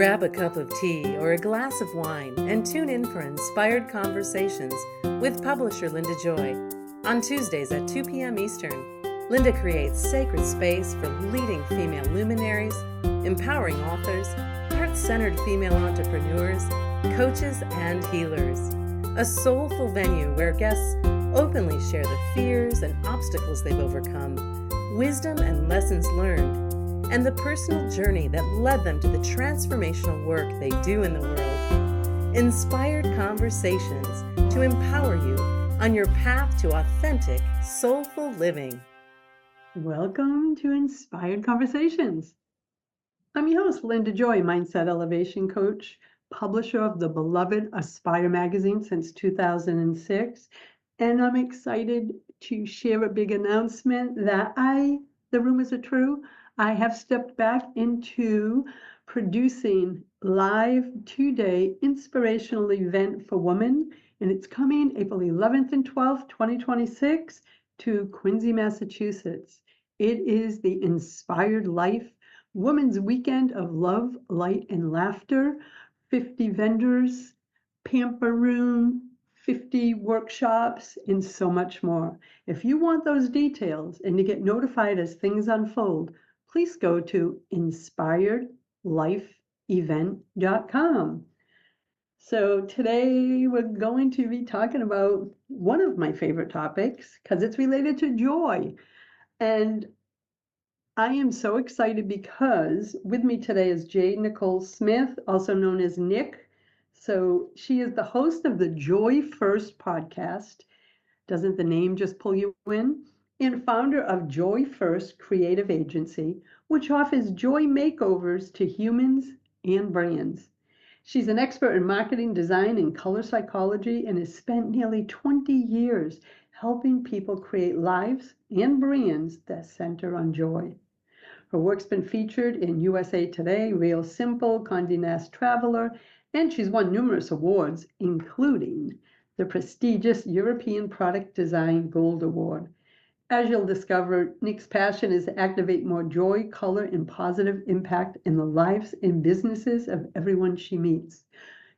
Grab a cup of tea or a glass of wine and tune in for Inspired Conversations with publisher Linda Joy. On Tuesdays at 2 p.m. Eastern, Linda creates sacred space for leading female luminaries, empowering authors, heart-centered female entrepreneurs, coaches, and healers. A soulful venue where guests openly share the fears and obstacles they've overcome, wisdom and lessons learned, and the personal journey that led them to the transformational work they do in the world. Inspired Conversations to empower you on your path to authentic, soulful living. Welcome to Inspired Conversations. I'm your host, Linda Joy, Mindset Elevation Coach, publisher of the beloved Aspire magazine since 2006. And I'm excited to share a big announcement that the rumors are true. I have stepped back into producing live 2-day inspirational event for women, and it's coming April 11th and 12th, 2026 to Quincy, Massachusetts. It is the Inspired Life Women's Weekend of Love, Light, and Laughter. 50 vendors, pamper room, 50 workshops, and so much more. If you want those details and to get notified as things unfold, please go to inspiredlifeevent.com. So today we're going to be talking about one of my favorite topics because it's related to joy. And I am so excited because with me today is J.Nichole Smith, also known as Nick. So she is the host of the Joy First podcast. Doesn't the name just pull you in? And founder of Joy First Creative Agency, which offers joy makeovers to humans and brands. She's an expert in marketing, design, and color psychology and has spent nearly 20 years helping people create lives and brands that center on joy. Her work's been featured in USA Today, Real Simple, Condé Nast Traveler, and she's won numerous awards, including the prestigious European Product Design Gold Award. As you'll discover, Nick's passion is to activate more joy, color, and positive impact in the lives and businesses of everyone she meets.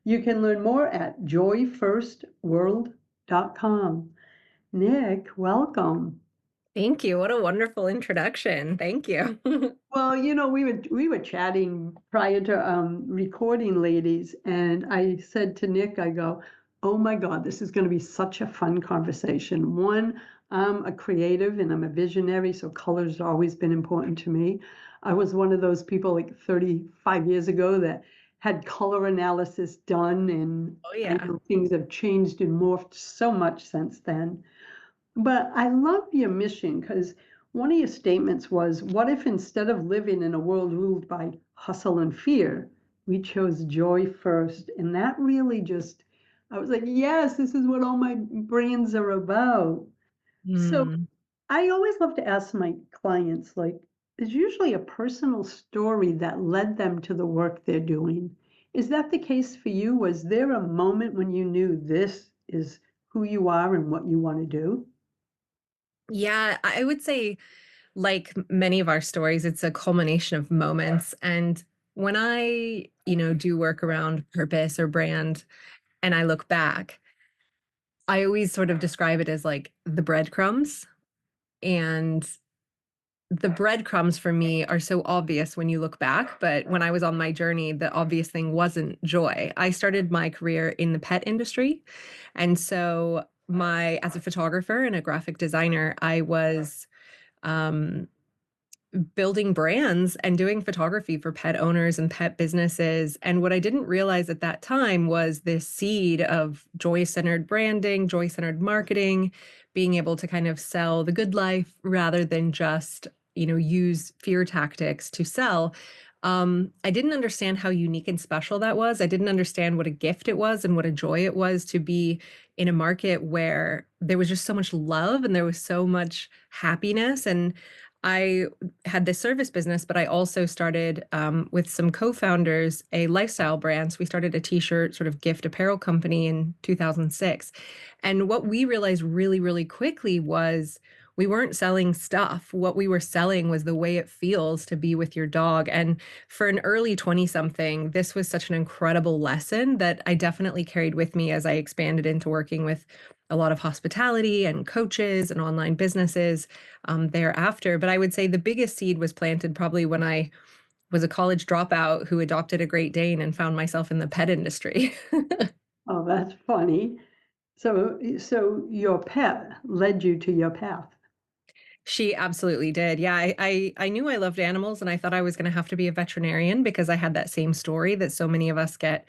You can learn more at joyfirstworld.com. Nick, welcome. Thank you. What a wonderful introduction. Thank you. Well, we were chatting prior to recording, ladies, and I said to Nick, I go, oh my God, this is going to be such a fun conversation. One, I'm a creative and I'm a visionary, so color's always been important to me. I was one of those people like 35 years ago that had color analysis done, and I know things have changed and morphed so much since then. But I love your mission because one of your statements was, what if instead of living in a world ruled by hustle and fear, we chose joy first? And that really just, I was like, yes, this is what all my brands are about. So I always love to ask my clients, like, there's usually a personal story that led them to the work they're doing. Is that the case for you? Was there a moment when you knew this is who you are and what you want to do? Yeah, I would say, like many of our stories, it's a culmination of moments. And when I, do work around purpose or brand and I look back, I always sort of describe it as like the breadcrumbs. And the breadcrumbs for me are so obvious when you look back. But when I was on my journey, the obvious thing wasn't joy. I started my career in the pet industry. And so as a photographer and a graphic designer, I was building brands and doing photography for pet owners and pet businesses. And what I didn't realize at that time was this seed of joy-centered branding, joy-centered marketing, being able to kind of sell the good life rather than just, use fear tactics to sell. I didn't understand how unique and special that was. I didn't understand what a gift it was and what a joy it was to be in a market where there was just so much love and there was so much happiness. And I had this service business, but I also started with some co-founders a lifestyle brand. So we started a t-shirt sort of gift apparel company in 2006. And what we realized really, really quickly was we weren't selling stuff. What we were selling was the way it feels to be with your dog. And for an early 20 something, this was such an incredible lesson that I definitely carried with me as I expanded into working with a lot of hospitality and coaches and online businesses thereafter. But I would say the biggest seed was planted probably when I was a college dropout who adopted a Great Dane and found myself in the pet industry. Oh, that's funny. So your pet led you to your path. She absolutely did. Yeah, I knew I loved animals and I thought I was going to have to be a veterinarian because I had that same story that so many of us get,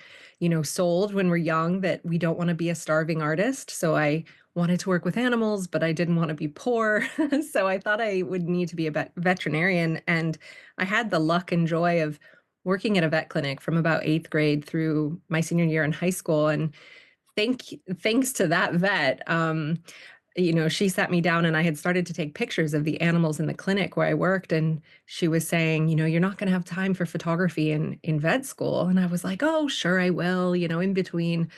sold when we're young that we don't want to be a starving artist. So I wanted to work with animals, but I didn't want to be poor. So I thought I would need to be a veterinarian, and I had the luck and joy of working at a vet clinic from about 8th grade through my senior year in high school. And thanks to that vet, she sat me down and I had started to take pictures of the animals in the clinic where I worked. And she was saying, you're not going to have time for photography in vet school. And I was like, oh, sure, I will, in between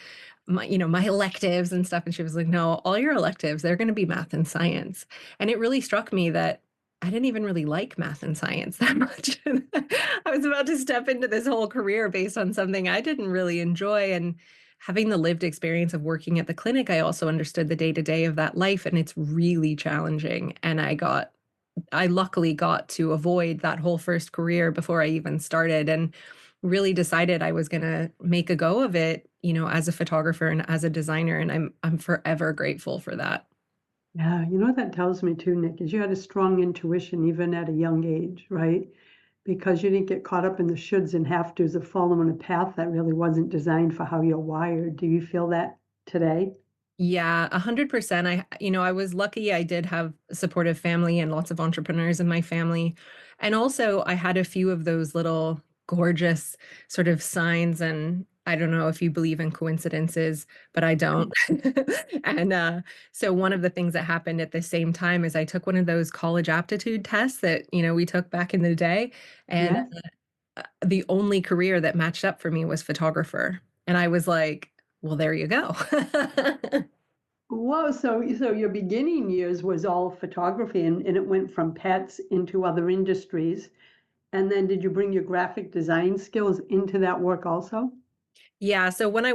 my electives and stuff. And she was like, no, all your electives, they're going to be math and science. And it really struck me that I didn't even really like math and science that much. I was about to step into this whole career based on something I didn't really enjoy. And having the lived experience of working at the clinic, I also understood the day to day of that life. And it's really challenging. And I luckily got to avoid that whole first career before I even started, and really decided I was going to make a go of it, as a photographer and as a designer. And I'm forever grateful for that. Yeah, you know what that tells me too, Nick, is you had a strong intuition even at a young age, right? Because you didn't get caught up in the shoulds and have tos of following a path that really wasn't designed for how you're wired. Do you feel that today? Yeah, 100%. I was lucky. I did have a supportive family and lots of entrepreneurs in my family. And also, I had a few of those little gorgeous sort of signs. And I don't know if you believe in coincidences, but I don't. And so, one of the things that happened at the same time is I took one of those college aptitude tests that, we took back in the day. And Yes. the only career that matched up for me was photographer. And I was like, well, there you go. Whoa, so your beginning years was all photography and it went from pets into other industries. And then did you bring your graphic design skills into that work also? Yeah, so when I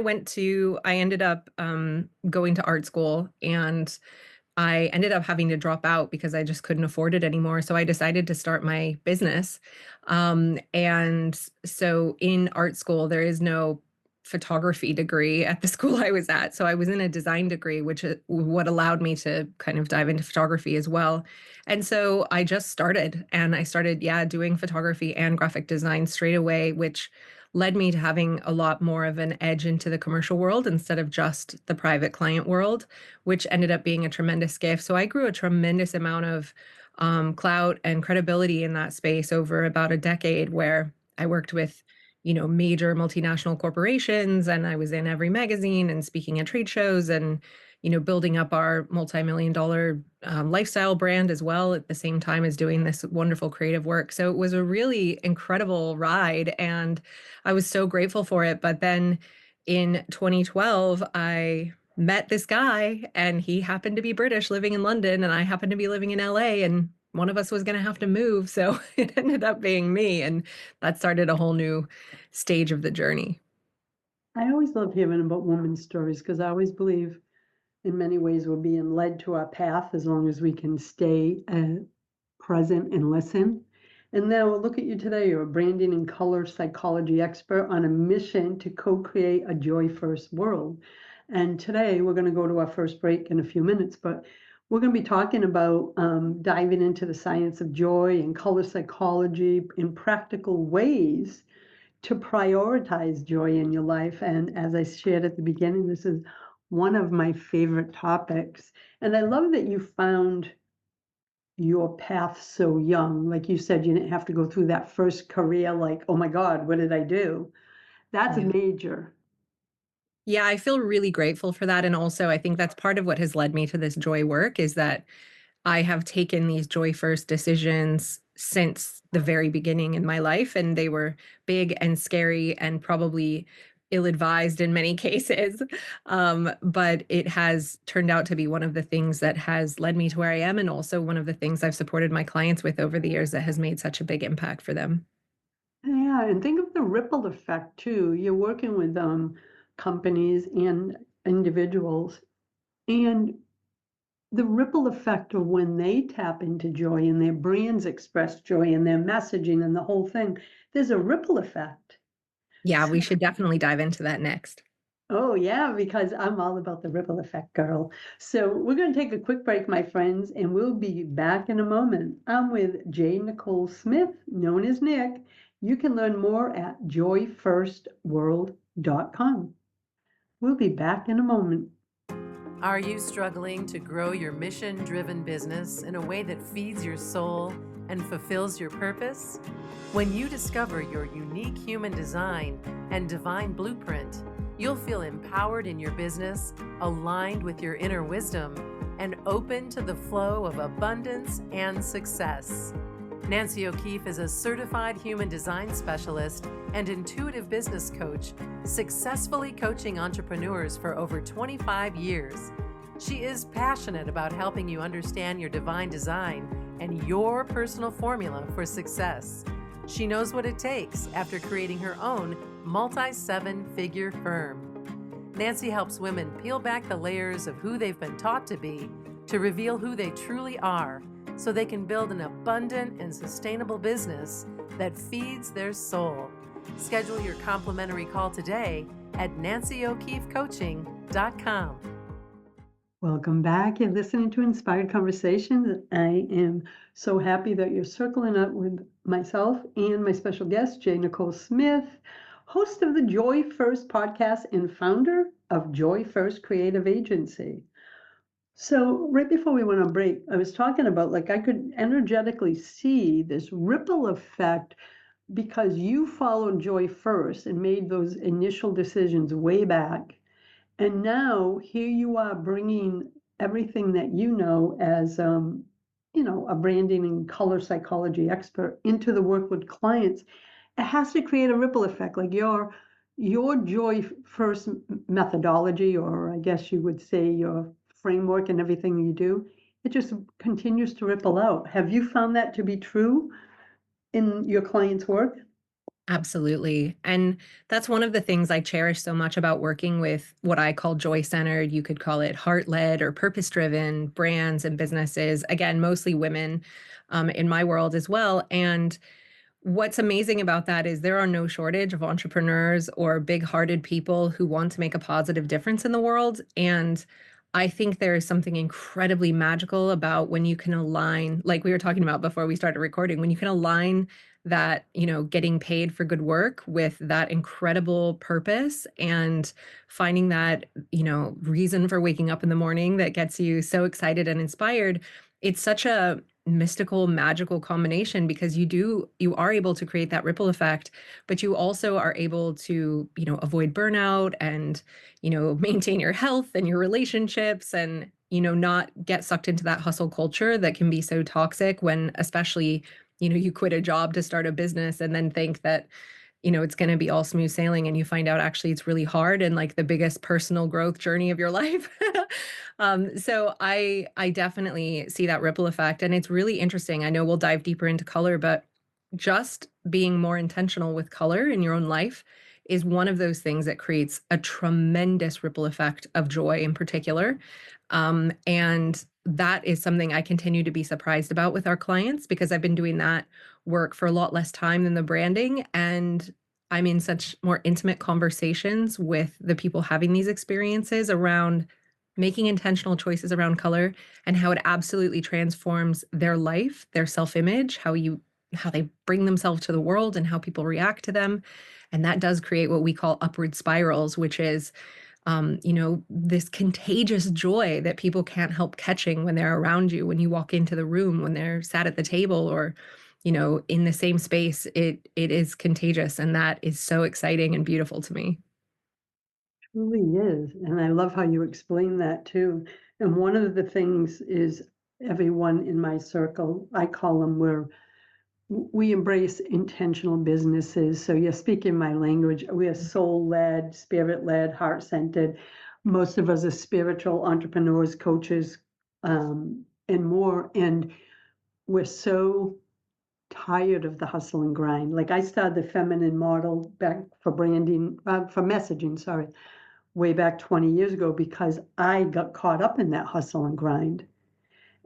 ended up going to art school, and I ended up having to drop out because I just couldn't afford it anymore. So I decided to start my business. And so in art school, there is no photography degree at the school I was at. So I was in a design degree, which is what allowed me to kind of dive into photography as well. And so I just started, and I started, yeah, doing photography and graphic design straight away, which led me to having a lot more of an edge into the commercial world instead of just the private client world, which ended up being a tremendous gift. So I grew a tremendous amount of clout and credibility in that space over about a decade, where I worked with, major multinational corporations, and I was in every magazine and speaking at trade shows, and, building up our multi-million dollar lifestyle brand as well at the same time as doing this wonderful creative work. So it was a really incredible ride, and I was so grateful for it. But then in 2012, I met this guy, and he happened to be British living in London, and I happened to be living in LA, and one of us was going to have to move. So it ended up being me. And that started a whole new stage of the journey. I always love hearing about women's stories because I always believe in many ways we're being led to our path as long as we can stay present and listen. And now look at you today. You're a branding and color psychology expert on a mission to co-create a joy-first world. And today we're going to go to our first break in a few minutes, but we're going to be talking about diving into the science of joy and color psychology in practical ways to prioritize joy in your life. And as I shared at the beginning, this is one of my favorite topics. And I love that you found your path so young. Like you said, you didn't have to go through that first career, like, oh my God, what did I do? That's Yeah. major. Yeah, I feel really grateful for that. And also, I think that's part of what has led me to this joy work is that I have taken these joy first decisions since the very beginning in my life, and they were big and scary and probably ill-advised in many cases. But it has turned out to be one of the things that has led me to where I am, and also one of the things I've supported my clients with over the years that has made such a big impact for them. Yeah, and think of the ripple effect too. You're working with companies and individuals, and the ripple effect of when they tap into joy and their brands express joy and their messaging and the whole thing, there's a ripple effect. Yeah, So, we should definitely dive into that next. oh yeah, because I'm all about the ripple effect, girl. So we're going to take a quick break, my friends, and we'll be back in a moment. I'm with J.Nichole Smith, known as Nick. You can learn more at joyfirstworld.com. We'll be back in a moment. Are you struggling to grow your mission-driven business in a way that feeds your soul and fulfills your purpose? When you discover your unique human design and divine blueprint, you'll feel empowered in your business, aligned with your inner wisdom, and open to the flow of abundance and success. Nancy O'Keefe is a certified human design specialist and intuitive business coach, successfully coaching entrepreneurs for over 25 years. She is passionate about helping you understand your divine design and your personal formula for success. She knows what it takes after creating her own multi-seven-figure firm. Nancy helps women peel back the layers of who they've been taught to be to reveal who they truly are, so they can build an abundant and sustainable business that feeds their soul. Schedule your complimentary call today at nancyokeefecoaching.com. Welcome back. You're listening to Inspired Conversations. I am so happy that you're circling up with myself and my special guest, J.Nichole Smith, host of the Joy First podcast and founder of Joy First Creative Agency. So right before we went on break, I was talking about like I could energetically see this ripple effect because you followed joy first and made those initial decisions way back. And now here you are bringing everything that you know as, a branding and color psychology expert into the work with clients. It has to create a ripple effect. Like your joy first methodology, or I guess you would say your framework and everything you do, it just continues to ripple out. Have you found that to be true in your clients' work? Absolutely. And that's one of the things I cherish so much about working with what I call joy-centered, you could call it heart-led or purpose-driven brands and businesses. Again, mostly women in my world as well. And what's amazing about that is there are no shortage of entrepreneurs or big-hearted people who want to make a positive difference in the world. And I think there is something incredibly magical about when you can align, like we were talking about before we started recording, when you can align that, getting paid for good work with that incredible purpose and finding that, reason for waking up in the morning that gets you so excited and inspired. It's such a mystical, magical combination because you are able to create that ripple effect, but you also are able to, avoid burnout and, maintain your health and your relationships and, not get sucked into that hustle culture that can be so toxic when especially, you quit a job to start a business and then think that, it's going to be all smooth sailing and you find out actually it's really hard and like the biggest personal growth journey of your life. So I definitely see that ripple effect and it's really interesting. I know we'll dive deeper into color, but just being more intentional with color in your own life is one of those things that creates a tremendous ripple effect of joy in particular. And that is something I continue to be surprised about with our clients because I've been doing that work for a lot less time than the branding. And I'm in such more intimate conversations with the people having these experiences around making intentional choices around color and how it absolutely transforms their life, their self-image, how they bring themselves to the world and how people react to them. And that does create what we call upward spirals, which is this contagious joy that people can't help catching when they're around you, when you walk into the room, when they're sat at the table or, in the same space, it is contagious. And that is so exciting and beautiful to me. Truly is. And I love how you explain that too. And one of the things is everyone in my circle, I call them, we embrace intentional businesses. So you're speaking my language. We are soul-led, spirit-led, heart-centered. Most of us are spiritual entrepreneurs, coaches, and more. And we're so tired of the hustle and grind. Like I started the feminine model back for branding, for messaging, sorry, way back 20 years ago because I got caught up in that hustle and grind.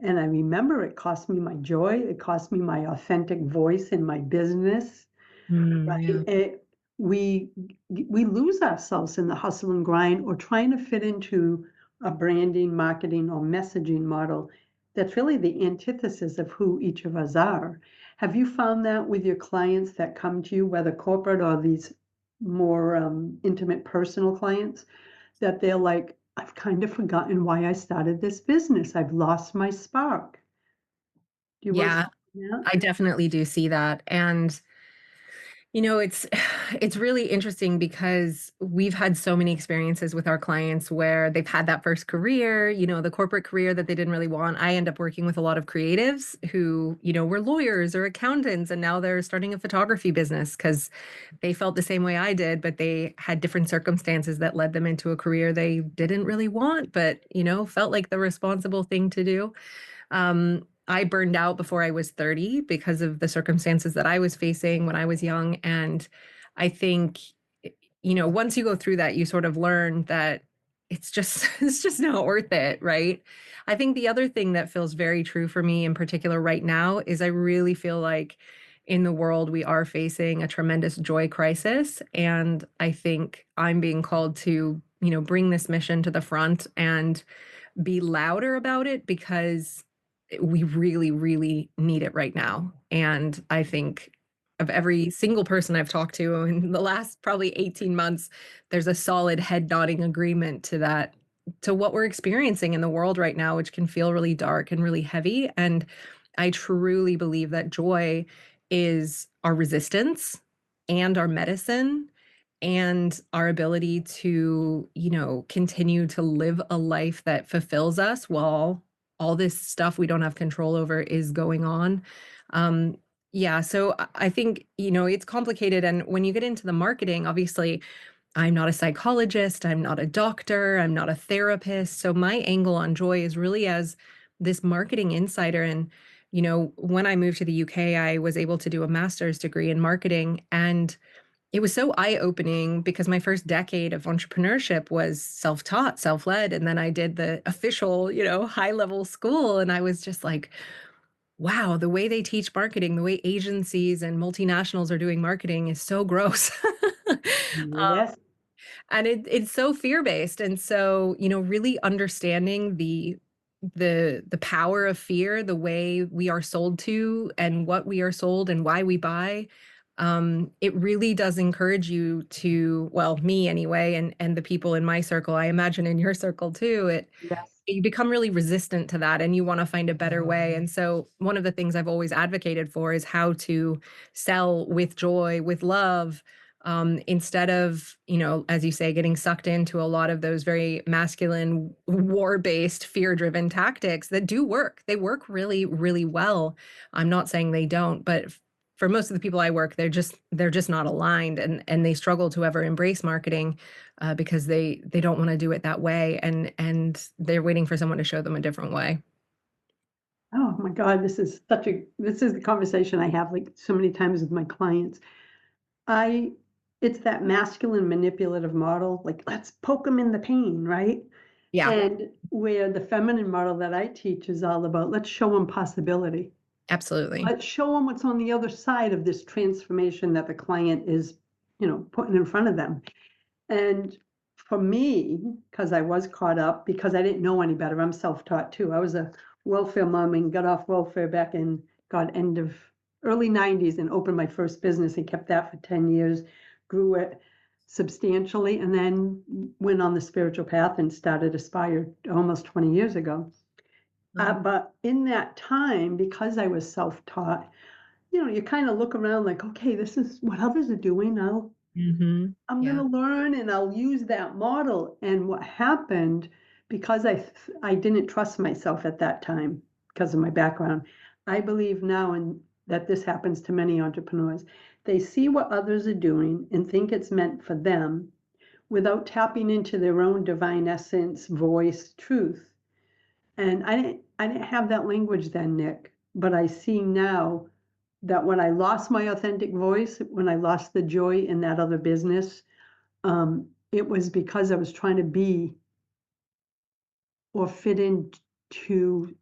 And I remember it cost me my joy. It cost me my authentic voice in my business. Yeah. Right? We lose ourselves in the hustle and grind or trying to fit into a branding, marketing, or messaging model that's really the antithesis of who each of us are. Have you found that with your clients that come to you, whether corporate or these more intimate personal clients, that they're like, I've kind of forgotten why I started this business. I've lost my spark. Do you ever Yeah, find that? I definitely do see that. And it's it's really interesting because we've had so many experiences with our clients where they've had that first career, the corporate career that they didn't really want. I end up working with a lot of creatives who, were lawyers or accountants, and now they're starting a photography business because they felt the same way I did, but they had different circumstances that led them into a career they didn't really want, but, felt like the responsible thing to do. I burned out before I was 30 because of the circumstances that I was facing when I was young. And I think, once you go through that, you sort of learn that it's just it's just not worth it, right? I think the other thing that feels very true for me in particular right now is I really feel like in the world we are facing a tremendous joy crisis. And I think I'm being called to, bring this mission to the front and be louder about it because we really, really need it right now. And I think of every single person I've talked to in the last probably 18 months, there's a solid head nodding agreement to that, to what we're experiencing in the world right now, which can feel really dark and really heavy. And I truly believe that joy is our resistance and our medicine and our ability to, continue to live a life that fulfills us while all this stuff we don't have control over is going on. Um, yeah, so I think, it's complicated. And when you get into the marketing, obviously, I'm not a psychologist, I'm not a doctor, I'm not a therapist. So my angle on joy is really as this marketing insider. And, when I moved to the UK, I was able to do a master's degree in marketing. And it was so eye-opening because my first decade of entrepreneurship was self-taught, self-led, and then I did the official, high-level school, and I was just like, wow, the way they teach marketing, the way agencies and multinationals are doing marketing is so gross. Yes. And it's so fear-based. And so, really understanding the power of fear, the way we are sold to and what we are sold and why we buy, it really does encourage you to, well, me anyway, and the people in my circle, I imagine in your circle too, Yes. you become really resistant to that and you want to find a better way. And so one of the things I've always advocated for is how to sell with joy, with love, instead of, as you say, getting sucked into a lot of those very masculine, war-based, fear-driven tactics that do work. They work really, really well. I'm not saying they don't, but for most of the people I work, they're just not aligned, and they struggle to ever embrace marketing because they don't want to do it that way, and they're waiting for someone to show them a different way. Oh my God, this is the conversation I have like so many times with my clients. I, it's that masculine manipulative model, like let's poke them in the pain, right? Yeah, And where the feminine model that I teach is all about, let's show them possibility. absolutely. Let's show them what's on the other side of this transformation that the client is, putting in front of them. And for me, because I was caught up, because I didn't know any better, I'm self-taught too. I was a welfare mom and got off welfare back in, God, end of early 90s and opened my first business and kept that for 10 years, grew it substantially, and then went on the spiritual path and started Aspire almost 20 years ago. But in that time, because I was self-taught, you kind of look around like, okay, this is what others are doing. Mm-hmm. I'm going Yeah. to learn and I'll use that model. And what happened, because I didn't trust myself at that time because of my background, I believe now, and that this happens to many entrepreneurs. They see what others are doing and think it's meant for them without tapping into their own divine essence, voice, truth. And I didn't have that language then, Nick, but I see now that when I lost my authentic voice, when I lost the joy in that other business, it was because I was trying to be or fit into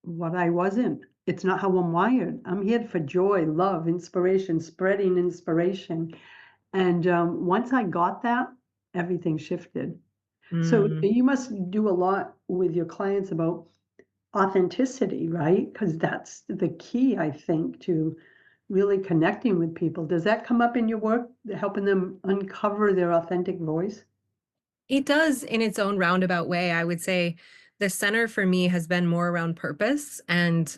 what I wasn't. It's not how I'm wired. I'm here for joy, love, inspiration, spreading inspiration. And once I got that, everything shifted. So Mm. you must do a lot with your clients about authenticity, right? Because that's the key, I think, to really connecting with people. Does that come up in your work, helping them uncover their authentic voice? It does in its own roundabout way. I would say the center for me has been more around purpose, and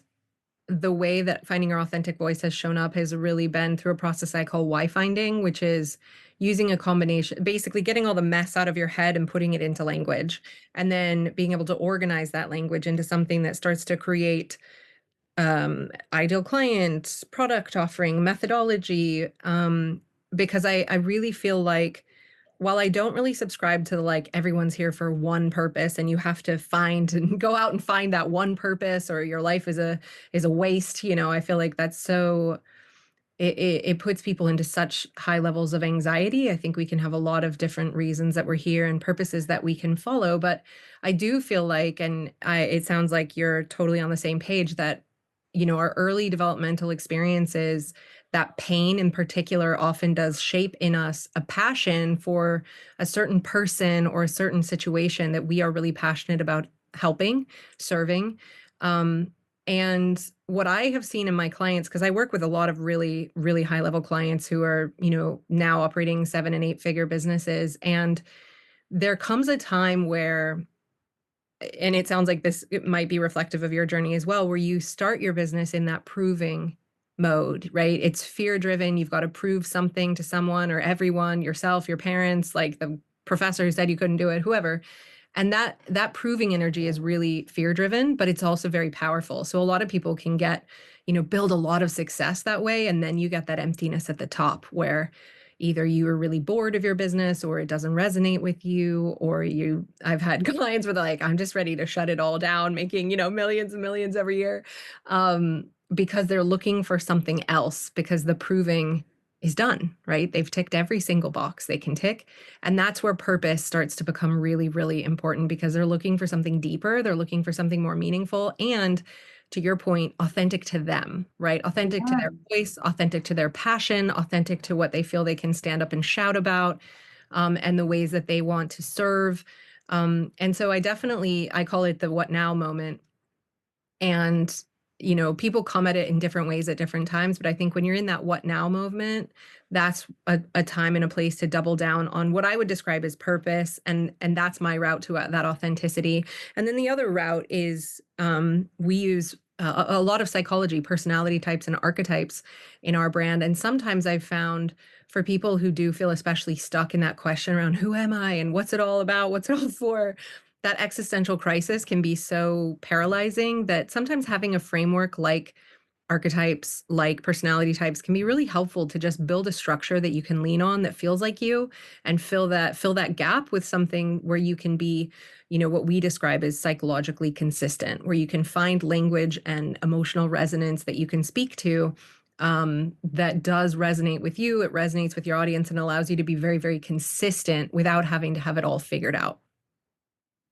the way that finding your authentic voice has shown up has really been through a process I call why finding, which is using a combination, basically getting all the mess out of your head and putting it into language, and then being able to organize that language into something that starts to create ideal client, product offering, methodology. Because I really feel like while I don't really subscribe to like everyone's here for one purpose and you have to find and go out and find that one purpose or your life is a waste, I feel like that's so it puts people into such high levels of anxiety. I think we can have a lot of different reasons that we're here and purposes that we can follow, but I do feel like, and it sounds like you're totally on the same page, that our early developmental experiences, that pain in particular often does shape in us a passion for a certain person or a certain situation that we are really passionate about helping, serving. And what I have seen in my clients, because I work with a lot of really, really high level clients who are, now operating 7 and 8 figure businesses. And there comes a time where, and it sounds like it might be reflective of your journey as well, where you start your business in that proving mode, right? It's fear driven. You've got to prove something to someone or everyone, yourself, your parents, like the professor who said you couldn't do it, whoever. And that proving energy is really fear driven, but it's also very powerful. So a lot of people can build a lot of success that way. And then you get that emptiness at the top where either you are really bored of your business or it doesn't resonate with you, or I've had clients where they're like, I'm just ready to shut it all down, making, millions and millions every year. Because they're looking for something else because the proving is done, right? They've ticked every single box they can tick. And that's where purpose starts to become really, really important because they're looking for something deeper. They're looking for something more meaningful. And to your point, authentic to them, right? Authentic to their voice, authentic to their passion, authentic to what they feel they can stand up and shout about, and the ways that they want to serve. And so I call it the what now moment. And people come at it in different ways at different times, but I think when you're in that what now movement, that's a time and a place to double down on what I would describe as purpose, and that's my route to that authenticity. And then the other route is we use a lot of psychology, personality types, and archetypes in our brand. And sometimes I've found for people who do feel especially stuck in that question around who am I and what's it all about, what's it all for, that existential crisis can be so paralyzing that sometimes having a framework like archetypes, like personality types, can be really helpful to just build a structure that you can lean on that feels like you, and fill that gap with something where you can be, what we describe as psychologically consistent, where you can find language and emotional resonance that you can speak to, that does resonate with you, it resonates with your audience, and allows you to be very, very consistent without having to have it all figured out.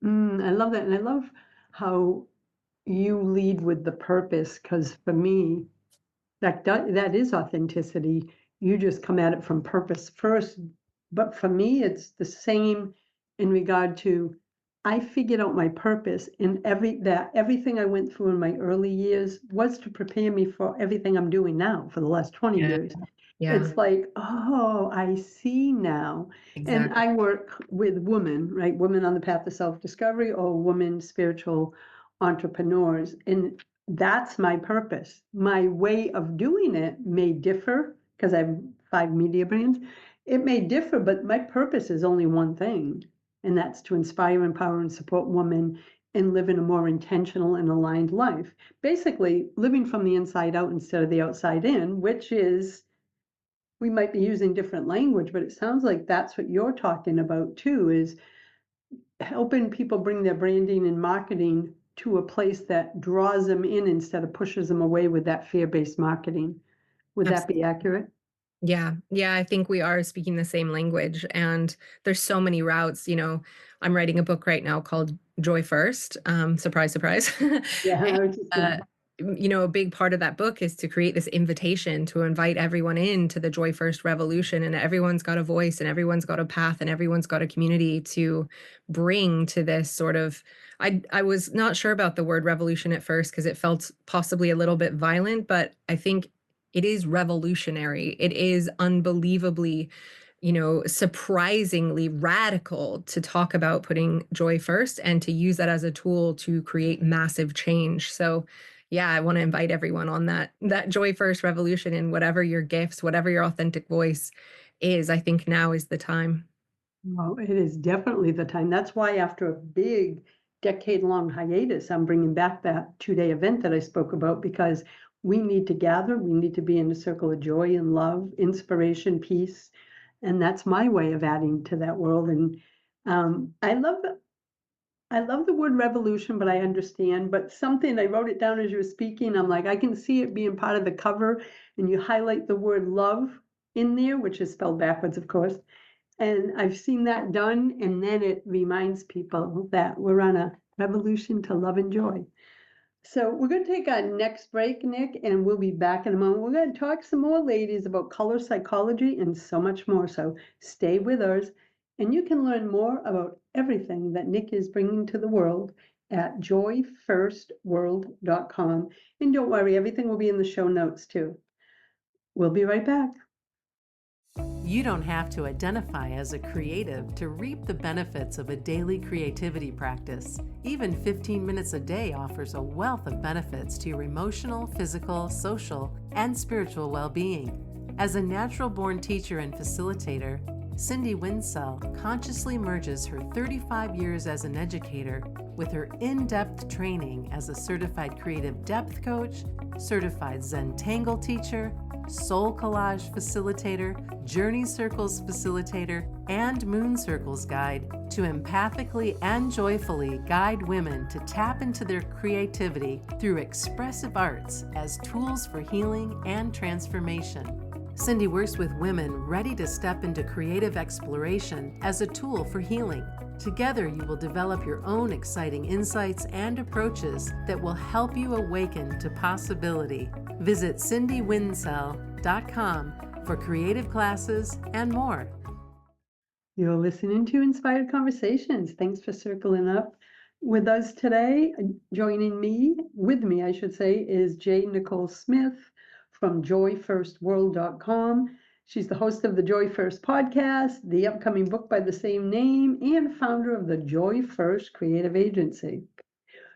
I love that. And I love how you lead with the purpose, because for me, that is authenticity. You just come at it from purpose first. But for me, it's the same in regard to I figured out my purpose in everything I went through in my early years was to prepare me for everything I'm doing now for the last 20 Yeah. years. Yeah, It's like, oh, I see now. And exactly. I work with women, right? Women on the path of self-discovery or women spiritual entrepreneurs. And that's my purpose. My way of doing it may differ because I have 5 media brands. It may differ, but my purpose is only one thing, and that's to inspire, empower, and support women and live in a more intentional and aligned life. Basically, living from the inside out instead of the outside in, which is, we might be using different language, but it sounds like that's what you're talking about too, is helping people bring their branding and marketing to a place that draws them in instead of pushes them away with that fear-based marketing. Would that be accurate? Yeah. Yeah. I think we are speaking the same language, and there's so many routes. I'm writing a book right now called Joy First. Surprise, surprise. Yeah, And, I was just uh, gonna, a big part of that book is to create this invitation to invite everyone into the Joy First revolution. And everyone's got a voice, and everyone's got a path, and everyone's got a community to bring to this sort of. I was not sure about the word revolution at first because it felt possibly a little bit violent, but I think it is revolutionary. It is unbelievably, surprisingly radical to talk about putting joy first and to use that as a tool to create massive change. So, yeah, I want to invite everyone on that joy first revolution in whatever your gifts, whatever your authentic voice is. I think now is the time. well, it is definitely the time. That's why after a big decade-long hiatus, I'm bringing back that 2-day event that I spoke about, because we need to gather, we need to be in a circle of joy and love, inspiration, peace. And that's my way of adding to that world. And I love the word revolution, but I understand. But something, I wrote it down as you were speaking. I'm like, I can see it being part of the cover, and you highlight the word love in there, which is spelled backwards, of course. And I've seen that done, and then it reminds people that we're on a revolution to love and joy. So we're going to take our next break, Nick, and we'll be back in a moment. We're going to talk some more, ladies, about color psychology and so much more. So stay with us, and you can learn more about everything that Nick is bringing to the world at joyfirstworld.com. And don't worry, everything will be in the show notes too. We'll be right back. You don't have to identify as a creative to reap the benefits of a daily creativity practice. Even 15 minutes a day offers a wealth of benefits to your emotional, physical, social, and spiritual well-being. As a natural-born teacher and facilitator, Cindy Winsell consciously merges her 35 years as an educator with her in-depth training as a certified creative depth coach, certified Zentangle teacher, soul collage facilitator, journey circles facilitator, and moon circles guide to empathically and joyfully guide women to tap into their creativity through expressive arts as tools for healing and transformation. Cindy works with women ready to step into creative exploration as a tool for healing. Together, you will develop your own exciting insights and approaches that will help you awaken to possibility. Visit cindywinsell.com for creative classes and more. You're listening to Inspired Conversations. Thanks for circling up with us today. Joining me, with me, I should say, is J.Nichole Smith from joyfirstworld.com. She's the host of the Joy First podcast, the upcoming book by the same name, and founder of the Joy First Creative Agency.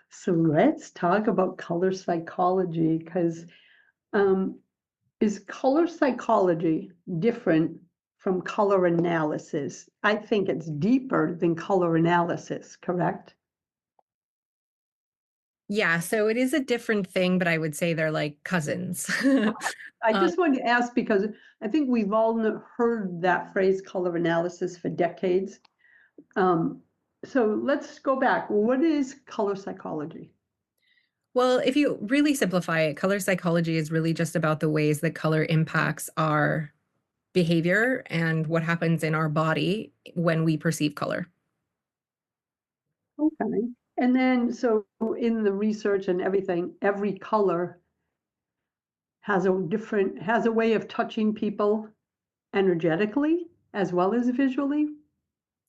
So let's talk about color psychology, because is color psychology different from color analysis? I think it's deeper than color analysis, correct? Yeah, so it is a different thing, but I would say they're like cousins. I Uh, just wanted to ask because I think we've all heard that phrase color analysis for decades. So let's go back. What is color psychology? Well, if you really simplify it, color psychology is really just about the ways that color impacts our behavior and what happens in our body when we perceive color. Okay. And then, so in the research and everything, every color has a way of touching people energetically as well as visually.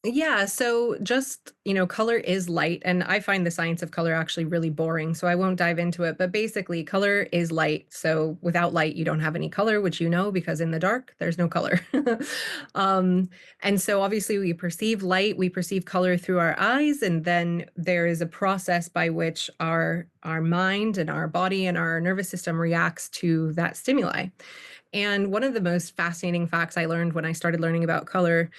Yeah, so just, color is light, and I find the science of color actually really boring, so I won't dive into it. But basically, color is light. So without light, you don't have any color, which because in the dark, there's no color. um, and so obviously we perceive light, we perceive color through our eyes, and then there is a process by which our mind and our body and our nervous system reacts to that stimuli. And one of the most fascinating facts I learned when I started learning about color,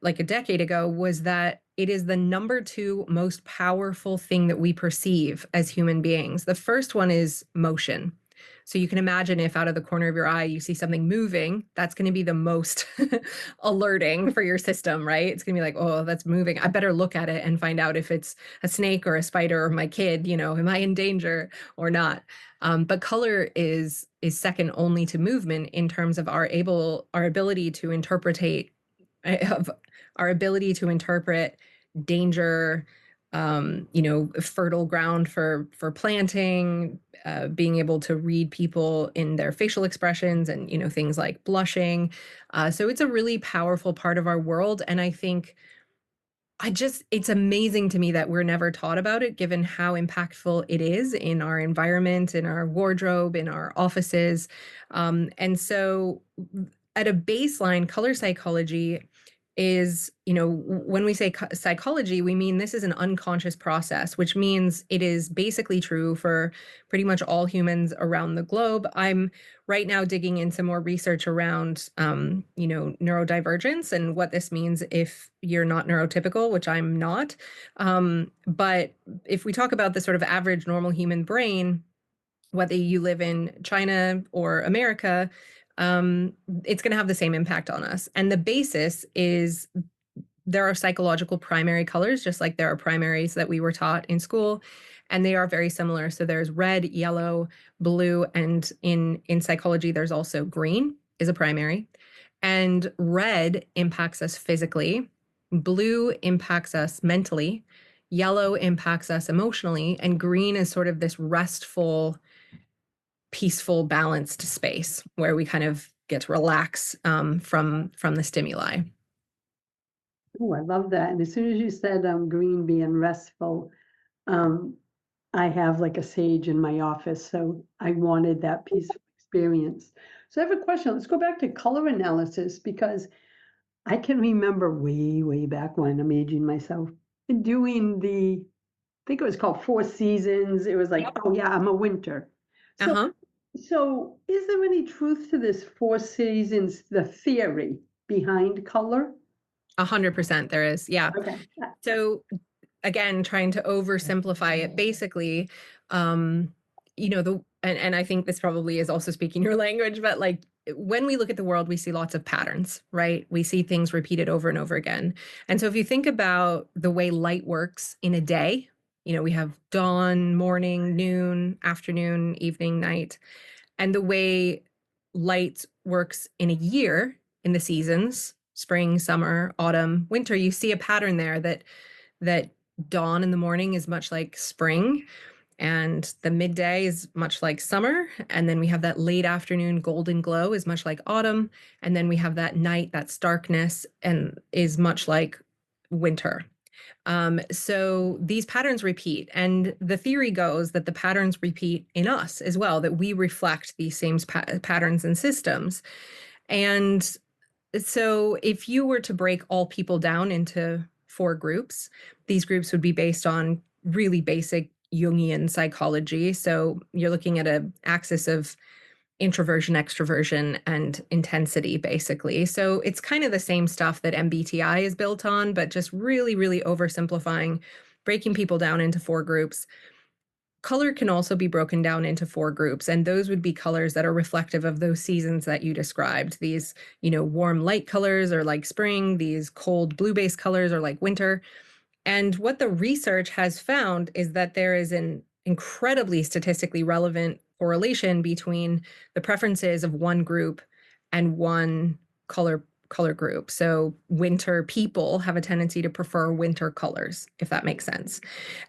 like a decade ago, was that it is the number two most powerful thing that we perceive as human beings. The first one is motion. So you can imagine if out of the corner of your eye you see something moving, that's going to be the most alerting for your system, right? It's going to be like, oh, that's moving. I better look at it and find out if it's a snake or a spider or my kid, am I in danger or not? But color is second only to movement in terms of our ability to interpret danger, fertile ground for planting, being able to read people in their facial expressions and, things like blushing. So it's a really powerful part of our world. And I think it's amazing to me that we're never taught about it, given how impactful it is in our environment, in our wardrobe, in our offices. And so at a baseline, color psychology is, when we say psychology, we mean this is an unconscious process, which means it is basically true for pretty much all humans around the globe. I'm right now digging into more research around, neurodivergence and what this means if you're not neurotypical, which I'm not. But if we talk about the sort of average normal human brain, whether you live in China or America, it's going to have the same impact on us. And the basis is there are psychological primary colors, just like there are primaries that we were taught in school, and they are very similar. So there's red, yellow, blue, and in psychology, there's also green is a primary. And red impacts us physically, blue impacts us mentally, yellow impacts us emotionally, and green is sort of this restful, peaceful, balanced space where we kind of get to relax from the stimuli. Oh, I love that. And as soon as you said green being restful, I have like a sage in my office, so I wanted that peaceful experience. So I have a question. Let's go back to color analysis, because I can remember way back when, I'm aging myself, doing I think it was called Four Seasons. It was like, oh yeah, I'm a winter. So is there any truth to this Four Seasons, the theory behind color? 100% there is. Yeah. Okay. So again, trying to oversimplify it, basically, and I think this probably is also speaking your language, but like when we look at the world, we see lots of patterns, right? We see things repeated over and over again. And so if you think about the way light works in a day, we have dawn, morning, noon, afternoon, evening, night. And the way light works in a year, in the seasons, spring, summer, autumn, winter, you see a pattern there that dawn in the morning is much like spring, and the midday is much like summer, and then we have that late afternoon golden glow is much like autumn, and then we have that night, that starkness, and is much like winter. So these patterns repeat, and the theory goes that the patterns repeat in us as well, that we reflect these same patterns and systems. And so if you were to break all people down into 4 groups, these groups would be based on really basic Jungian psychology. So you're looking at an axis of introversion, extroversion, and intensity, basically. So it's kind of the same stuff that MBTI is built on, but just really, really oversimplifying, breaking people down into 4 groups. Color can also be broken down into 4 groups, and those would be colors that are reflective of those seasons that you described. These, warm light colors are like spring, these cold blue-based colors are like winter. And what the research has found is that there is an incredibly statistically relevant correlation between the preferences of one group and one color group. So winter people have a tendency to prefer winter colors, if that makes sense.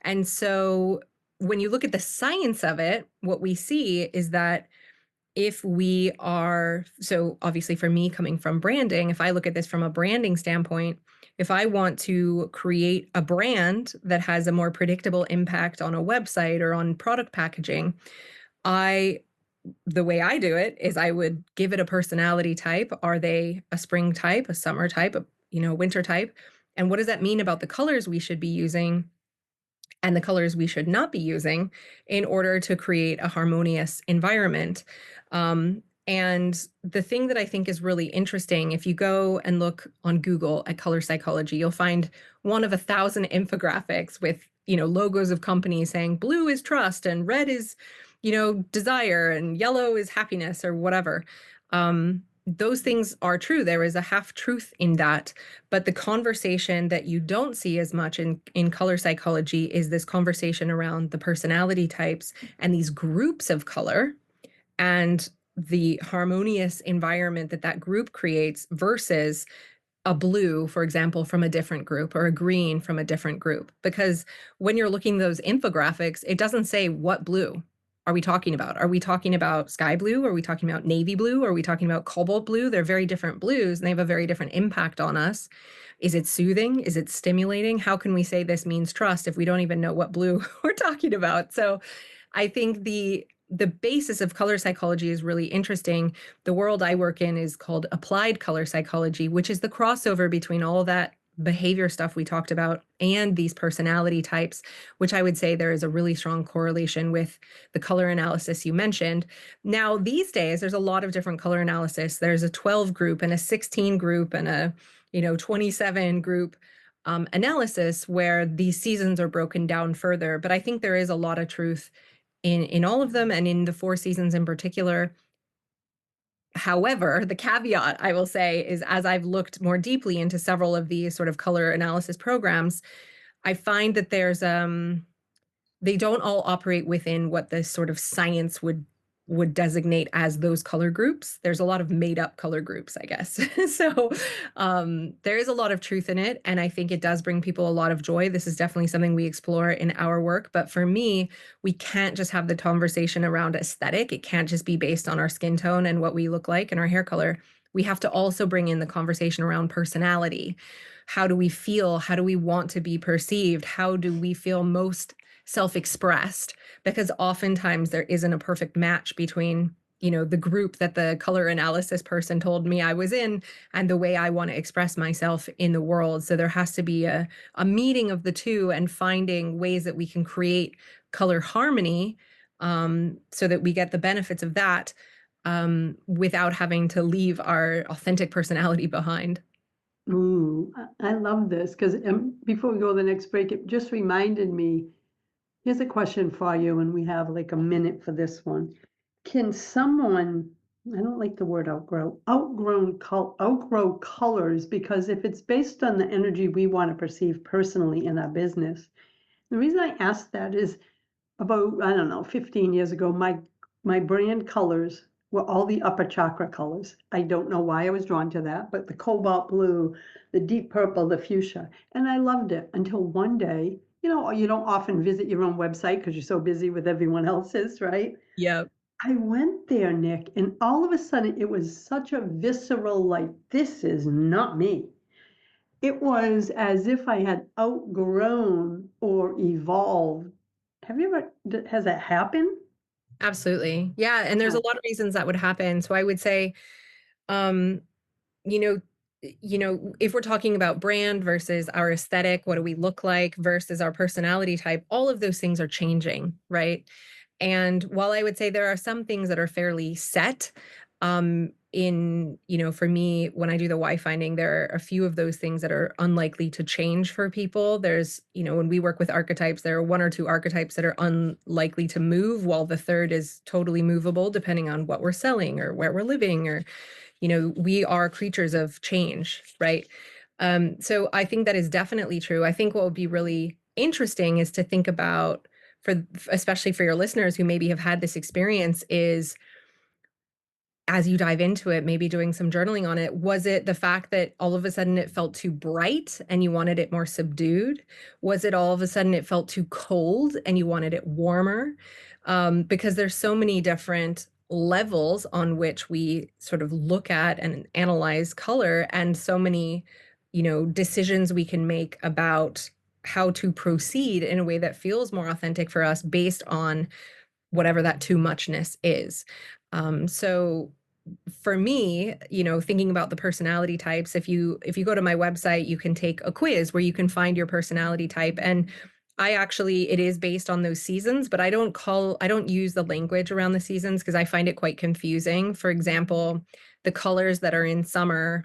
And so when you look at the science of it, what we see is that if we are, so obviously for me coming from branding, if I look at this from a branding standpoint, if I want to create a brand that has a more predictable impact on a website or on product packaging, the way I do it is I would give it a personality type. Are they a spring type, a summer type, a winter type? And what does that mean about the colors we should be using and the colors we should not be using in order to create a harmonious environment? And the thing that I think is really interesting, if you go and look on Google at color psychology, you'll find one of 1,000 infographics with, logos of companies saying blue is trust and red is, desire and yellow is happiness or whatever. Those things are true. There is a half truth in that. But the conversation that you don't see as much in color psychology is this conversation around the personality types and these groups of color and the harmonious environment that that group creates versus a blue, for example, from a different group or a green from a different group. Because when you're looking at those infographics, it doesn't say what blue are we talking about. Are we talking about sky blue? Are we talking about navy blue? Are we talking about cobalt blue? They're very different blues and they have a very different impact on us. Is it soothing? Is it stimulating? How can we say this means trust if we don't even know what blue we're talking about? So I think the basis of color psychology is really interesting. The world I work in is called applied color psychology, which is the crossover between all that behavior stuff we talked about and these personality types, which I would say there is a really strong correlation with the color analysis you mentioned. Now, these days, there's a lot of different color analysis. There's a 12 group and a 16 group and a 27 group analysis where these seasons are broken down further. But I think there is a lot of truth in all of them and in the 4 seasons in particular. However, the caveat I will say is as I've looked more deeply into several of these sort of color analysis programs, I find that they don't all operate within what the sort of science would designate as those color groups. There's a lot of made up color groups, I guess. So there is a lot of truth in it. And I think it does bring people a lot of joy. This is definitely something we explore in our work. But for me, we can't just have the conversation around aesthetic. It can't just be based on our skin tone and what we look like and our hair color. We have to also bring in the conversation around personality. How do we feel? How do we want to be perceived? How do we feel most self-expressed? Because oftentimes there isn't a perfect match between the group that the color analysis person told me I was in and the way I want to express myself in the world. So there has to be a meeting of the two and finding ways that we can create color harmony so that we get the benefits of that without having to leave our authentic personality behind. Ooh, I love this because before we go to the next break, it just reminded me. Here's a question for you, and we have like a minute for this one. Can someone, I don't like the word outgrow colors, because if it's based on the energy we want to perceive personally in our business, the reason I ask that is about, I don't know, 15 years ago, my brand colors were all the upper chakra colors. I don't know why I was drawn to that, but the cobalt blue, the deep purple, the fuchsia, and I loved it until one day, you don't often visit your own website because you're so busy with everyone else's, right? Yep. I went there, Nick, and all of a sudden it was such a visceral, like, this is not me. It was as if I had outgrown or evolved. Has that happened? Absolutely. Yeah. And there's Yeah. a lot of reasons that would happen. So I would say, um, you know, if we're talking about brand versus our aesthetic, what do we look like versus our personality type, all of those things are changing, right? And while I would say there are some things that are fairly set, for me, when I do the why finding, there are a few of those things that are unlikely to change for people. There's, when we work with archetypes, there are 1 or 2 archetypes that are unlikely to move, while the third is totally movable depending on what we're selling or where we're living, or, we are creatures of change, right? So I think that is definitely true. I think what would be really interesting is to think about, especially for your listeners who maybe have had this experience, is as you dive into it, maybe doing some journaling on it, was it the fact that all of a sudden it felt too bright and you wanted it more subdued? Was it all of a sudden it felt too cold and you wanted it warmer? Because there's so many different levels on which we sort of look at and analyze color, and so many, decisions we can make about how to proceed in a way that feels more authentic for us based on whatever that too muchness is. So for me, thinking about the personality types, if you go to my website, you can take a quiz where you can find your personality type. And it is based on those seasons, but I don't use the language around the seasons because I find it quite confusing. For example, the colors that are in summer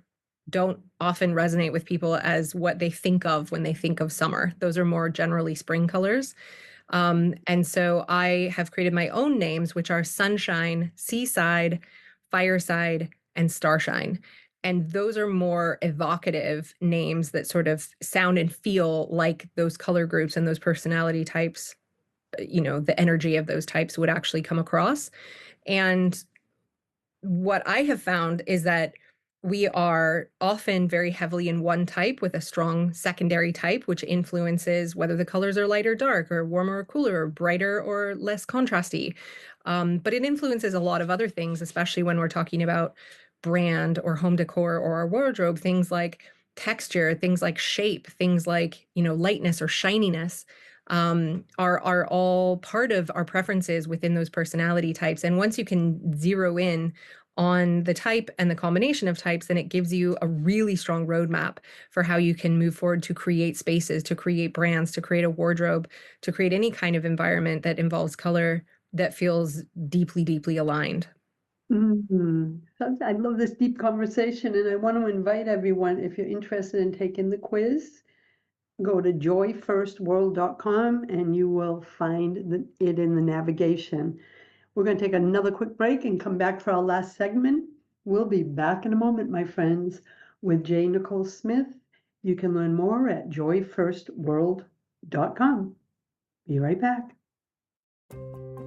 don't often resonate with people as what they think of when they think of summer. Those are more generally spring colors. And so I have created my own names, which are Sunshine, Seaside, Fireside, and Starshine. And those are more evocative names that sort of sound and feel like those color groups and those personality types, the energy of those types would actually come across. And what I have found is that we are often very heavily in one type with a strong secondary type, which influences whether the colors are light or dark, or warmer or cooler, or brighter or less contrasty. But it influences a lot of other things, especially when we're talking about brand or home decor or our wardrobe, things like texture, things like shape, things like, lightness or shininess. Are all part of our preferences within those personality types. And once you can zero in on the type and the combination of types, then it gives you a really strong roadmap for how you can move forward to create spaces, to create brands, to create a wardrobe, to create any kind of environment that involves color that feels deeply, deeply aligned. I love this deep conversation, and I want to invite everyone, if you're interested in taking the quiz, go to joyfirstworld.com and you will find it in the navigation. We're going to take another quick break and come back for our last segment. We'll be back in a moment, my friends, with J.Nichole Smith. You can learn more at joyfirstworld.com. Be right back.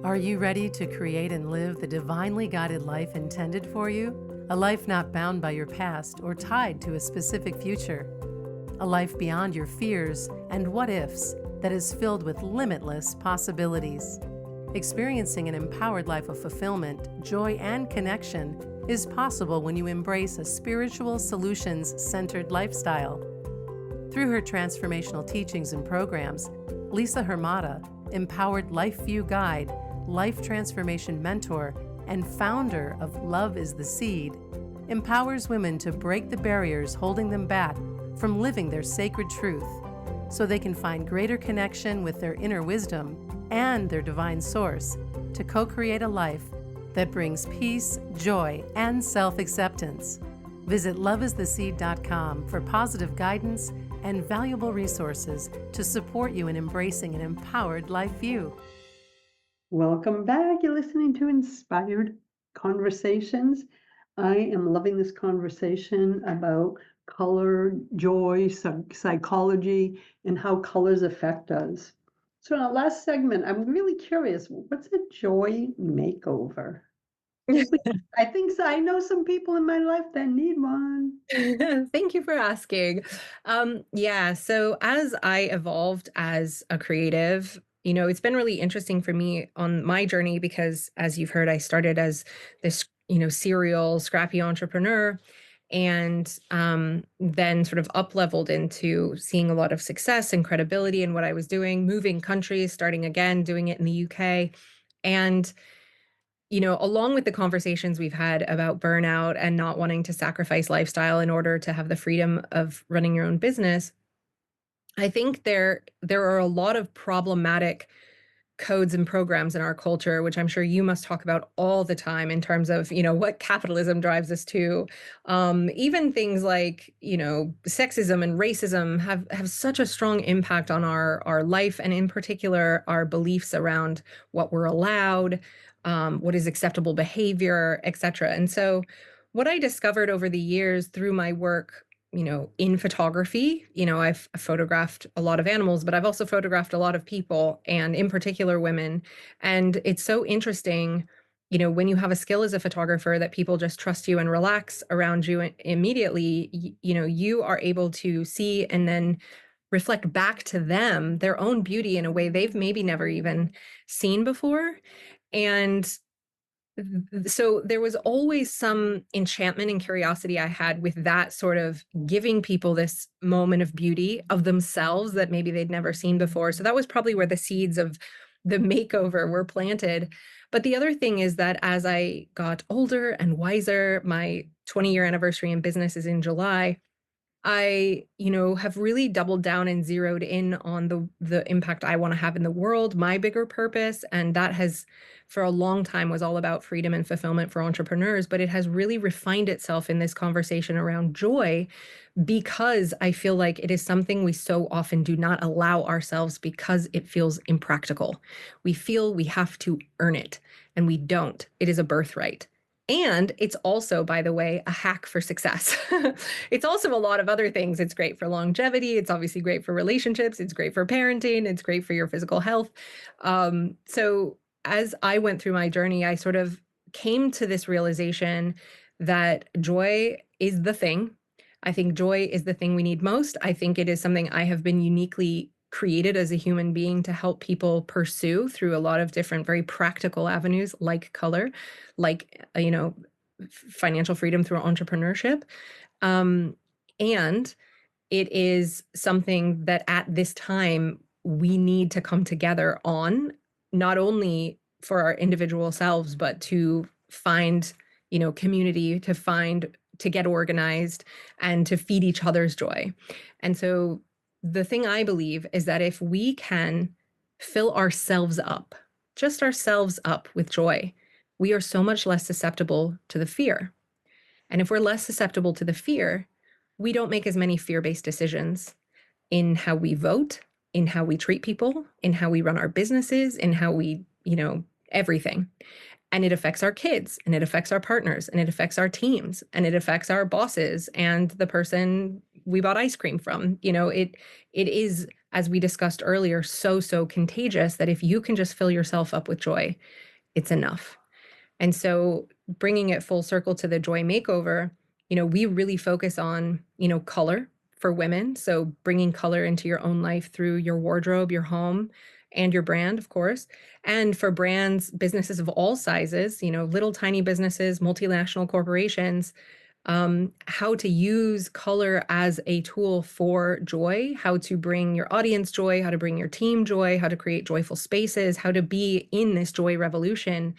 Are you ready to create and live the divinely guided life intended for you? A life not bound by your past or tied to a specific future. A life beyond your fears and what-ifs that is filled with limitless possibilities. Experiencing an empowered life of fulfillment, joy, and connection is possible when you embrace a spiritual, solutions-centered lifestyle. Through her transformational teachings and programs, Lisa Hermata, empowered life view guide, life transformation mentor, and founder of Love is the Seed, empowers women to break the barriers holding them back from living their sacred truth so they can find greater connection with their inner wisdom and their divine source to co-create a life that brings peace, joy, and self-acceptance. Visit loveistheseed.com for positive guidance and valuable resources to support you in embracing an empowered life view. Welcome back. You're listening to Inspired Conversations. I am loving this conversation about color, joy, psychology, and how colors affect us. So in our last segment, I'm really curious, what's a joy makeover? I think so. I know some people in my life that need one. Thank you for asking. Yeah, so as I evolved as a creative, it's been really interesting for me on my journey because, as you've heard, I started as this, serial scrappy entrepreneur, and then sort of up leveled into seeing a lot of success and credibility in what I was doing, moving countries, starting again, doing it in the UK. And along with the conversations we've had about burnout and not wanting to sacrifice lifestyle in order to have the freedom of running your own business, I think there are a lot of problematic codes and programs in our culture, which I'm sure you must talk about all the time in terms of, what capitalism drives us to. Even things like, sexism and racism have such a strong impact on our life, and in particular, our beliefs around what we're allowed, what is acceptable behavior, et cetera. And so what I discovered over the years through my work, in photography, I've photographed a lot of animals, but I've also photographed a lot of people, and in particular women. And it's so interesting, when you have a skill as a photographer, that people just trust you and relax around you immediately. You are able to see and then reflect back to them their own beauty in a way they've maybe never even seen before. And so there was always some enchantment and curiosity I had with that, sort of giving people this moment of beauty of themselves that maybe they'd never seen before. So that was probably where the seeds of the makeover were planted. But the other thing is that as I got older and wiser, my 20-year anniversary in business is in July. I, have really doubled down and zeroed in on the impact I want to have in the world, my bigger purpose, and that has for a long time was all about freedom and fulfillment for entrepreneurs, but it has really refined itself in this conversation around joy because I feel like it is something we so often do not allow ourselves because it feels impractical. We feel we have to earn it, and we don't. It is a birthright. And it's also, by the way, a hack for success. It's also a lot of other things. It's great for longevity. It's obviously great for relationships. It's great for parenting. It's great for your physical health. So as I went through my journey, I sort of came to this realization that joy is the thing. I think joy is the thing we need most. I think it is something I have been uniquely created as a human being to help people pursue through a lot of different, very practical avenues like color, like, financial freedom through entrepreneurship. Um, and it is something that at this time we need to come together on, not only for our individual selves, but to find, community, to get organized and to feed each other's joy. And so the thing I believe is that if we can fill ourselves up, just ourselves up with joy, we are so much less susceptible to the fear. And if we're less susceptible to the fear, we don't make as many fear-based decisions in how we vote, in how we treat people, in how we run our businesses, in how we, everything. And it affects our kids, and it affects our partners, and it affects our teams, and it affects our bosses and the person we bought ice cream from. It is, as we discussed earlier, so contagious that if you can just fill yourself up with joy, it's enough. And so bringing it full circle to the joy makeover, we really focus on, color for women. So bringing color into your own life through your wardrobe, your home, and your brand, of course. And for brands, businesses of all sizes, little tiny businesses, multinational corporations, how to use color as a tool for joy, how to bring your audience joy, how to bring your team joy, how to create joyful spaces, how to be in this joy revolution.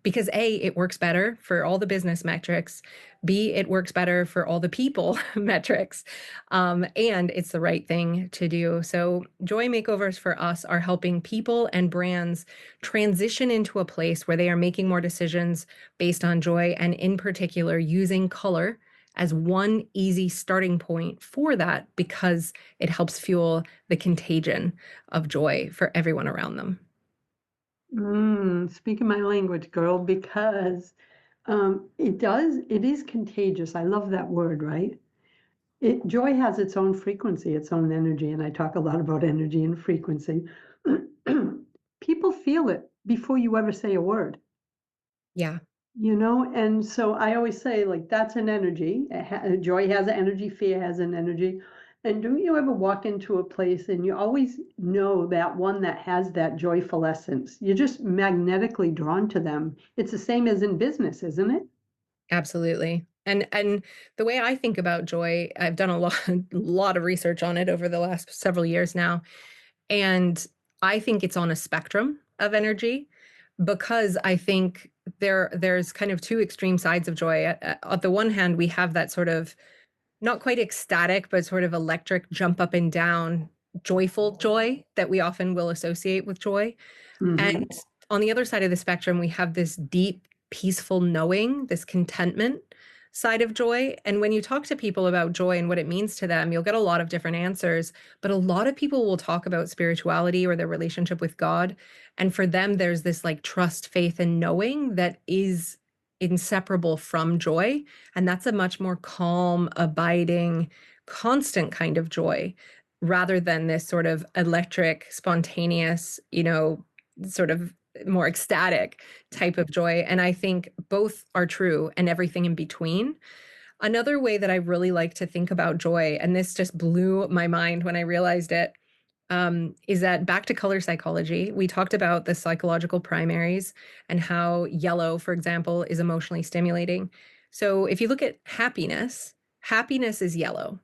Because A, it works better for all the business metrics. B, it works better for all the people metrics. And it's the right thing to do. So joy makeovers for us are helping people and brands transition into a place where they are making more decisions based on joy, and in particular, using color as one easy starting point for that, because it helps fuel the contagion of joy for everyone around them. Speaking my language, girl, because it is contagious. I love that word, right? Joy has its own frequency, its own energy, and I talk a lot about energy and frequency. People feel it before you ever say a word. Yeah. And so I always say, like, that's an energy. Joy has an energy, fear has an energy. And don't you ever walk into a place and you always know that one that has that joyful essence? You're just magnetically drawn to them. It's the same as in business, isn't it? Absolutely. And the way I think about joy, I've done a lot of research on it over the last several years now. And I think it's on a spectrum of energy, because I think there's kind of two extreme sides of joy. At the one hand, we have that sort of not quite ecstatic, but sort of electric jump up and down, joyful joy that we often will associate with joy. Mhm. And on the other side of the spectrum, we have this deep, peaceful knowing, this contentment side of joy. And when you talk to people about joy and what it means to them, you'll get a lot of different answers. But a lot of people will talk about spirituality or their relationship with God. And for them, there's this like trust, faith, and knowing that is inseparable from joy. And that's a much more calm, abiding, constant kind of joy, rather than this sort of electric, spontaneous, sort of more ecstatic type of joy. And I think both are true and everything in between. Another way that I really like to think about joy, and this just blew my mind when I realized it, is that back to color psychology, we talked about the psychological primaries and how yellow, for example, is emotionally stimulating. So if you look at happiness, happiness is yellow.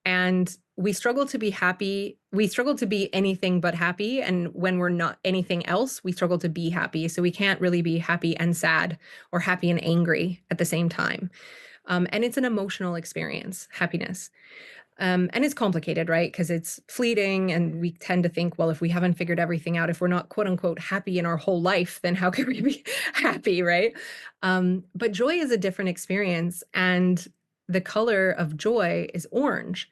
And we struggle to be happy. We struggle to be anything but happy. And when we're not anything else, we struggle to be happy. So we can't really be happy and sad or happy and angry at the same time. And it's an emotional experience, happiness. And it's complicated, right? Because it's fleeting, and we tend to think, well, if we haven't figured everything out, if we're not quote unquote happy in our whole life, then how can we be happy, right? But joy is a different experience, and the color of joy is orange.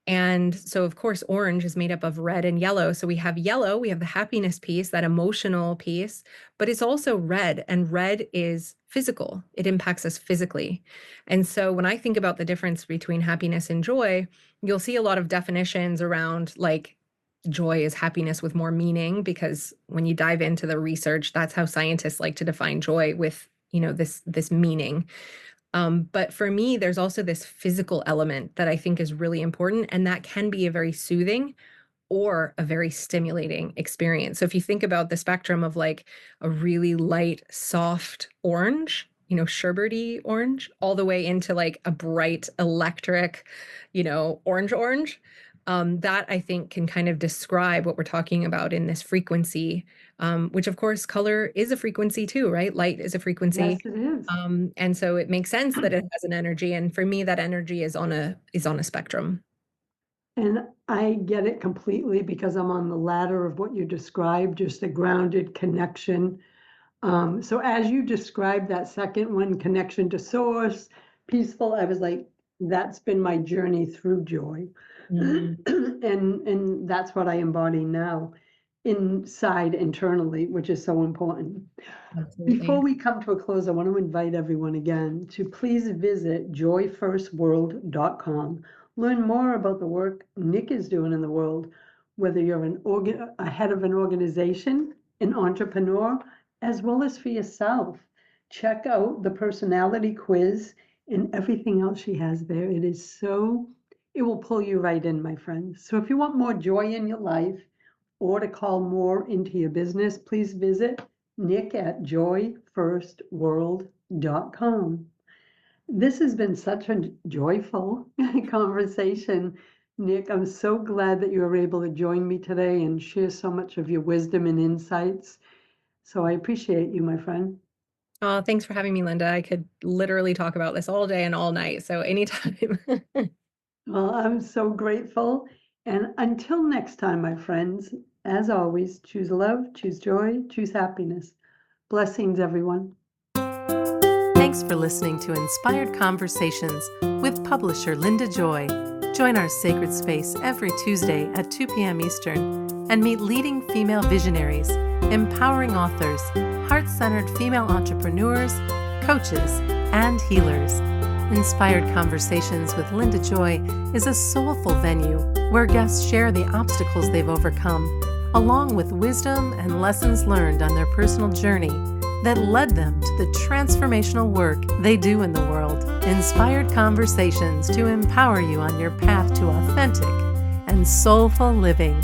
And so, of course, orange is made up of red and yellow. So we have yellow, we have the happiness piece, that emotional piece, but it's also red, and red is physical. It impacts us physically. And so when I think about the difference between happiness and joy, you'll see a lot of definitions around like joy is happiness with more meaning, because when you dive into the research, that's how scientists like to define joy, with, this meaning. But for me, there's also this physical element that I think is really important, and that can be a very soothing or a very stimulating experience. So if you think about the spectrum of like a really light, soft orange, sherbety orange, all the way into like a bright, electric, orange, that I think can kind of describe what we're talking about in this frequency, which of course color is a frequency too, right? Light is a frequency. Yes, it is. And so it makes sense that it has an energy. And for me, that energy is on a spectrum. And I get it completely because I'm on the ladder of what you described, just a grounded connection. So as you described that second one, connection to source, peaceful, I was like, that's been my journey through joy. And that's what I embody now inside internally, which is so important. Absolutely. Before we come to a close, I want to invite everyone again to please visit joyfirstworld.com. Learn more about the work Nick is doing in the world, whether you're a head of an organization, an entrepreneur, as well as for yourself. Check out the personality quiz and everything else she has there. It will pull you right in, my friends. So if you want more joy in your life, or to call more into your business, please visit Nick at joyfirstworld.com. This has been such a joyful conversation, Nick. I'm so glad that you were able to join me today and share so much of your wisdom and insights. So I appreciate you, my friend. Oh, thanks for having me, Linda. I could literally talk about this all day and all night. So anytime. Well, I'm so grateful. And until next time, my friends, as always, choose love, choose joy, choose happiness. Blessings, everyone. Thanks for listening to Inspired Conversations with publisher Linda Joy. Join our sacred space every Tuesday at 2 p.m. Eastern and meet leading female visionaries, empowering authors, heart-centered female entrepreneurs, coaches, and healers. Inspired Conversations with Linda Joy is a soulful venue where guests share the obstacles they've overcome, along with wisdom and lessons learned on their personal journey that led them to the transformational work they do in the world. Inspired Conversations to empower you on your path to authentic and soulful living.